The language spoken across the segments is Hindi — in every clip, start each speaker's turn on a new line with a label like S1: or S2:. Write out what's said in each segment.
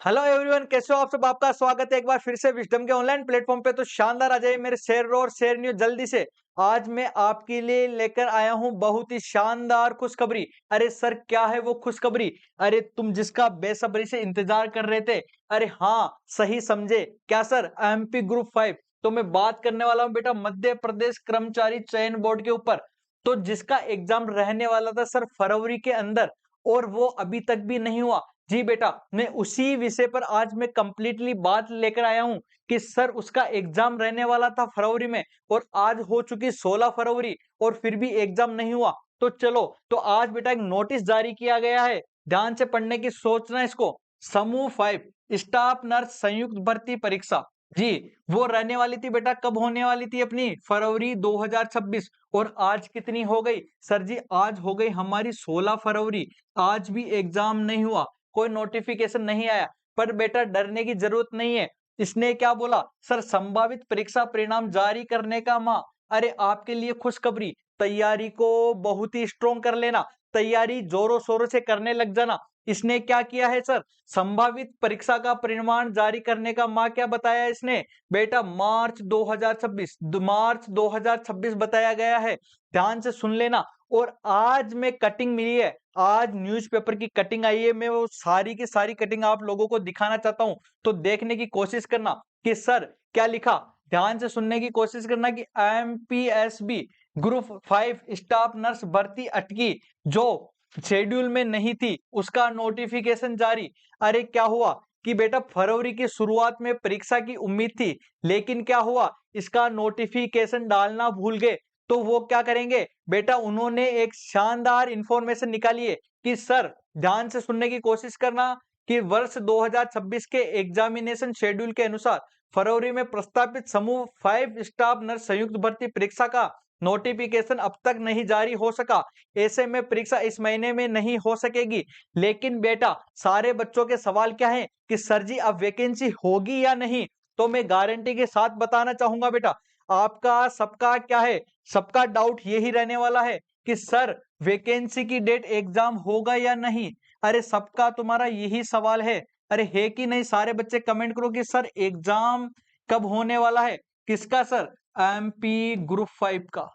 S1: हेलो एवरीवन, कैसे हो आप सब। आपका स्वागत है एक बार फिर से विजडम के ऑनलाइन प्लेटफॉर्म पे। तो शानदार आ जाइए मेरे शेयर और शेयर न्यूज जल्दी से। आज मैं आपके लिए लेकर आया हूं बहुत ही शानदार खुशखबरी। अरे सर, क्या है वो खुशखबरी? अरे तुम जिसका बेसब्री से इंतजार कर रहे थे, अरे हाँ, सही समझे। क्या सर? MP group 5। तो मैं बात करने वाला हूं बेटा मध्य प्रदेश कर्मचारी चयन बोर्ड के ऊपर। तो जिसका एग्जाम रहने वाला था सर फरवरी के अंदर, और वो अभी तक भी नहीं हुआ। जी बेटा, मैं उसी विषय पर आज मैं कंप्लीटली बात लेकर आया हूं कि सर उसका एग्जाम रहने वाला था फरवरी में, और आज हो चुकी 16 फरवरी और फिर भी एग्जाम नहीं हुआ। तो चलो, तो आज बेटा एक नोटिस जारी किया गया है, ध्यान से पढ़ने की सोचना इसको। समूह 5 स्टाफ नर्स संयुक्त भर्ती परीक्षा। जी, वो रहने वाली थी बेटा, कब होने वाली थी अपनी? फरवरी 2026। और आज कितनी हो गई सर जी? आज हो गई हमारी 16 फरवरी। आज भी एग्जाम नहीं हुआ, कोई नोटिफिकेशन नहीं आया। पर बेटा डरने की जरूरत नहीं है। इसने क्या बोला सर? संभावित परीक्षा परिणाम जारी करने का माह। अरे आपके लिए खुशखबरी, तैयारी को बहुत ही स्ट्रोंग कर लेना, तैयारी जोरों शोरों से करने लग जाना। इसने क्या किया है सर? संभावित परीक्षा का परिणाम जारी करने का माह क्या बताया इसने? बेटा मार्च 2026, मार्च 2026 बताया गया है। ध्यान से सुन लेना। और आज में कटिंग मिली है, आज न्यूज़पेपर की कटिंग आई है। मैं वो सारी की सारी कटिंग आप लोगों को दिखाना चाहता हूं, तो देखने की कोशिश करना कि सर क्या लिखा। ध्यान से सुनने की कोशिश करना कि एमपीएसबी ग्रुप 5 स्टाफ नर्स भर्ती अटकी, जो शेड्यूल में नहीं थी, उसका नोटिफिकेशन जारी। अरे क्या हुआ कि बेटा फरवरी की शुरुआत में परीक्षा की उम्मीद थी, लेकिन क्या हुआ, इसका नोटिफिकेशन डालना भूल गए। तो वो क्या करेंगे बेटा, उन्होंने एक शानदार इंफॉर्मेशन निकाली है कि सर, ध्यान से सुनने की कोशिश करना कि वर्ष 2026 के एग्जामिनेशन शेड्यूल के अनुसार फरवरी में प्रस्तावित समूह 5 स्टाफ नर्स संयुक्त भर्ती परीक्षा का नोटिफिकेशन अब तक नहीं जारी हो सका। ऐसे में परीक्षा इस महीने में नहीं हो सकेगी। लेकिन बेटा सारे बच्चों के सवाल क्या है कि सर जी अब वैकेंसी होगी या नहीं? तो मैं गारंटी के साथ बताना चाहूंगा बेटा, आपका सबका क्या है, सबका डाउट यही रहने वाला है कि सर वैकेंसी की डेट एग्जाम होगा या नहीं। अरे सबका तुम्हारा यही सवाल है। अरे है कि नहीं? सारे बच्चे कमेंट करो कि सर एग्जाम कब होने वाला है। किसका सर? एमपी ग्रुप 5 का।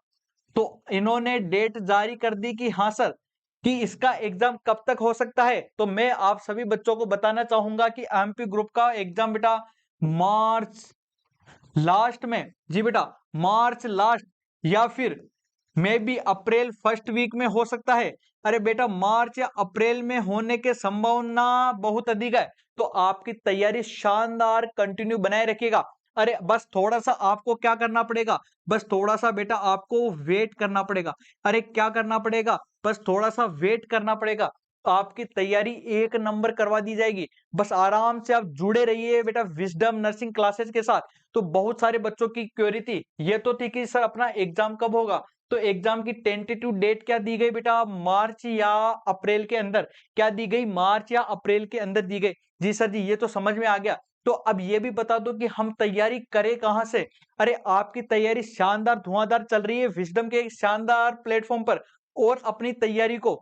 S1: तो इन्होंने डेट जारी कर दी कि हाँ सर, कि इसका एग्जाम कब तक हो सकता है। तो मैं आप सभी बच्चों को बताना चाहूंगा कि एमपी ग्रुप का एग्जाम बेटा मार्च लास्ट में, जी बेटा, मार्च लास्ट या फिर maybe April first week में हो सकता है। अरे बेटा मार्च या अप्रैल में होने के संभावना बहुत अधिक है। तो आपकी तैयारी शानदार कंटिन्यू बनाए रखिएगा। अरे बस थोड़ा सा आपको क्या करना पड़ेगा, बस थोड़ा सा बेटा आपको वेट करना पड़ेगा। अरे क्या करना पड़ेगा? बस थोड़ा सा वेट करना पड़ेगा, आपकी तैयारी एक नंबर करवा दी जाएगी। बस आराम से आप जुड़े रहिए बेटा विजडम नर्सिंग क्लासेस के साथ। तो बहुत सारे बच्चों की क्वेरी थी, ये तो थी कि सर अपना एग्जाम कब होगा। तो एग्जाम की टेंटेटिव डेट क्या दी गई बेटा? मार्च या अप्रैल के अंदर। क्या दी गई? मार्च या अप्रैल के अंदर दी गई। जी सर जी, ये तो समझ में आ गया। तो अब ये भी बता दो कि हम तैयारी करें कहां से? अरे आपकी तैयारी शानदार धुआंधार चल रही है विजडम के शानदार प्लेटफॉर्म पर। और अपनी तैयारी को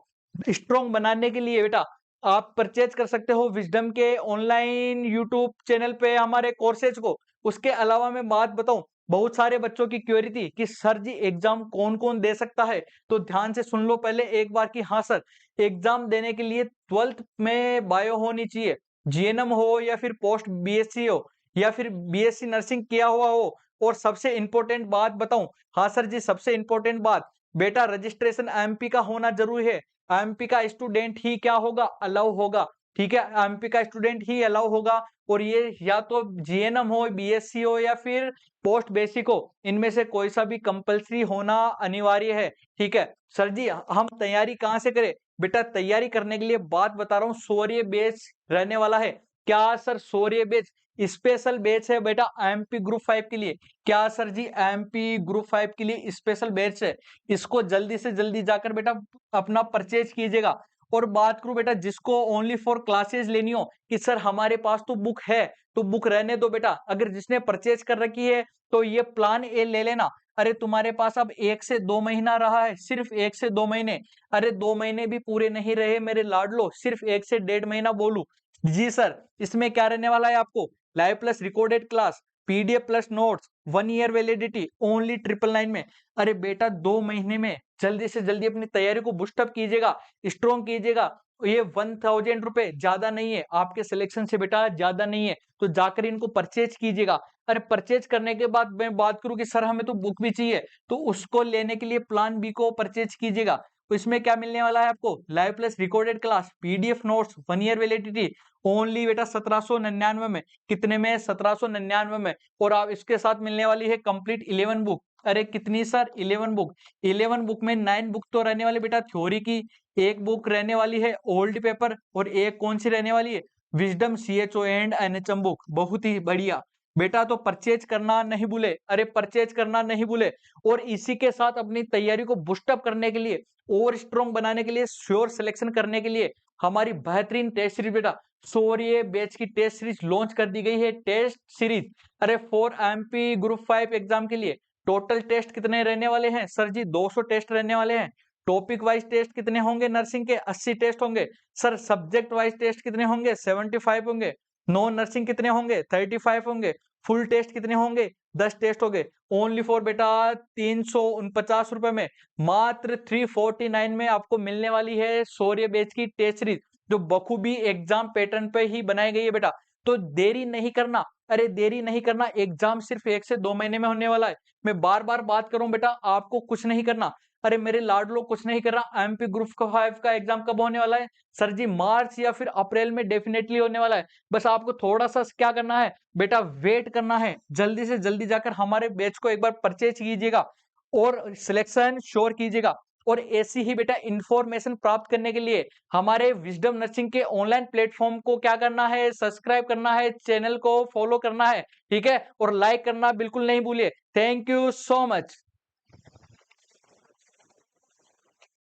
S1: स्ट्रॉन्ग बनाने के लिए बेटा आप परचेज कर सकते हो विजडम के ऑनलाइन यूट्यूब चैनल पे हमारे कोर्सेज को। उसके अलावा मैं बात बताऊं, बहुत सारे बच्चों की क्वेरी थी कि सर जी एग्जाम कौन कौन दे सकता है। तो ध्यान से सुन लो पहले एक बार कि हाँ सर, एग्जाम देने के लिए 12th में बायो होनी चाहिए, जीएनएम हो या फिर पोस्ट बीएससी हो या फिर बीएससी नर्सिंग किया हुआ हो। और सबसे इंपॉर्टेंट बात बताऊं, हाँ सर जी, सबसे इंपॉर्टेंट बात, बेटा रजिस्ट्रेशन एमपी का होना जरूरी है। एमपी का स्टूडेंट ही क्या होगा? अलाउ होगा। ठीक है, एमपी का स्टूडेंट ही अलाउ होगा। और ये या तो जीएनएम हो, बीएससी हो या फिर पोस्ट बेसिक हो, इनमें से कोई सा भी कंपलसरी होना अनिवार्य है। ठीक है सर जी, हम तैयारी कहाँ से करें? बेटा तैयारी करने के लिए बात बता रहा हूँ, शौर्य बेच रहने वाला है। क्या सर? शौर्य बेच स्पेशल बेच है बेटा एमपी ग्रुप 5 के लिए। क्या सर जी? एमपी ग्रुप 5 के लिए स्पेशल बैच है। इसको जल्दी से जल्दी जाकर बेटा अपना परचेज कीजिएगा। और बात करूं बेटा जिसको ओनली फॉर क्लासेस लेनी हो कि सर हमारे पास तो बुक है, तो बुक रहने दो बेटा। अगर जिसने परचेज कर रखी है तो ये प्लान ए ले लेना। अरे तुम्हारे पास अब 1 से 2 महीना रहा है, सिर्फ 1 से 2 महीने। अरे 2 महीने भी पूरे नहीं रहे मेरे लाडलो, सिर्फ 1 से 1.5 महीना बोलू, जी सर, इसमें क्या रहने वाला है आपको live plus recorded class, PDF plus notes, 1 year validity only 999 में। अरे बेटा 2 महीने में जल्दी से जल्दी अपनी तैयारी को बूस्ट अप कीजिएगा, स्ट्रॉन्ग कीजिएगा। ये 1000 रुपए ज्यादा नहीं है, आपके सिलेक्शन से बेटा ज्यादा नहीं है, तो जाकर इनको परचेज कीजिएगा। अरे परचेज करने के बाद मैं बात करूं कि सर हमें तो बुक भी चाहिए, तो उसको लेने के लिए प्लान बी को परचेज कीजिएगा। तो इसमें क्या मिलने वाला है आपको live plus recorded class, PDF notes, 1 year validity only बेटा 1799 में। कितने में? 1799 में। और आप इसके साथ मिलने वाली है कंप्लीट 11 बुक। अरे कितनी सर? 11 बुक। 11 बुक में 9 बुक तो रहने वाली बेटा थ्योरी की, एक बुक रहने वाली है ओल्ड पेपर, और एक कौन सी रहने वाली है? Wisdom CHO and NHM book. बहुत ही बढ़िया बेटा, तो परचेज करना नहीं भूले। अरे परचेज करना नहीं भूले। और इसी के साथ अपनी तैयारी को बूस्टअप करने के लिए और स्ट्रॉन्ग बनाने के लिए, श्योर सिलेक्शन करने के लिए हमारी बेहतरीन टेस्ट सीरीज बेटा शौर्य बैच की टेस्ट सीरीज लॉन्च कर दी गई है। टेस्ट सीरीज अरे 4 एमपी ग्रुप 5 एग्जाम के लिए टोटल टेस्ट कितने रहने वाले हैं सर जी? 200 टेस्ट रहने वाले हैं। टॉपिक वाइज टेस्ट कितने होंगे? नर्सिंग के 80 टेस्ट होंगे सर। सब्जेक्ट वाइज टेस्ट कितने होंगे? 75 होंगे। नॉन नर्सिंग कितने होंगे? 35 होंगे। फुल टेस्ट कितने होंगे? 10 टेस्ट होंगे। ओनली फॉर बेटा 349 रुपए में, मात्र 349 में आपको मिलने वाली है शौर्य बैच की टेस्ट सीरीज, जो बखूबी एग्जाम पैटर्न पे ही बनाई गई है बेटा। तो देरी नहीं करना, अरे देरी नहीं करना, एग्जाम सिर्फ 1 से 2 महीने में होने वाला है। मैं बार बार बात करूं बेटा, आपको कुछ नहीं करना। अरे मेरे लाडलो कुछ नहीं कर रहा। एमपी ग्रुप 5 का एग्जाम कब होने वाला है सर जी? मार्च या फिर अप्रैल में डेफिनेटली होने वाला है। बस आपको थोड़ा सा क्या करना है बेटा, वेट करना है। जल्दी से जल्दी जाकर हमारे बैच को एक बार परचेज कीजिएगा और सिलेक्शन श्योर कीजिएगा। और ऐसी ही बेटा इंफॉर्मेशन प्राप्त करने के लिए हमारे विजडम नर्सिंग के ऑनलाइन प्लेटफॉर्म को क्या करना है? सब्सक्राइब करना है, चैनल को फॉलो करना है, ठीक है? और लाइक करना बिल्कुल नहीं भूलिए। Thank you so much.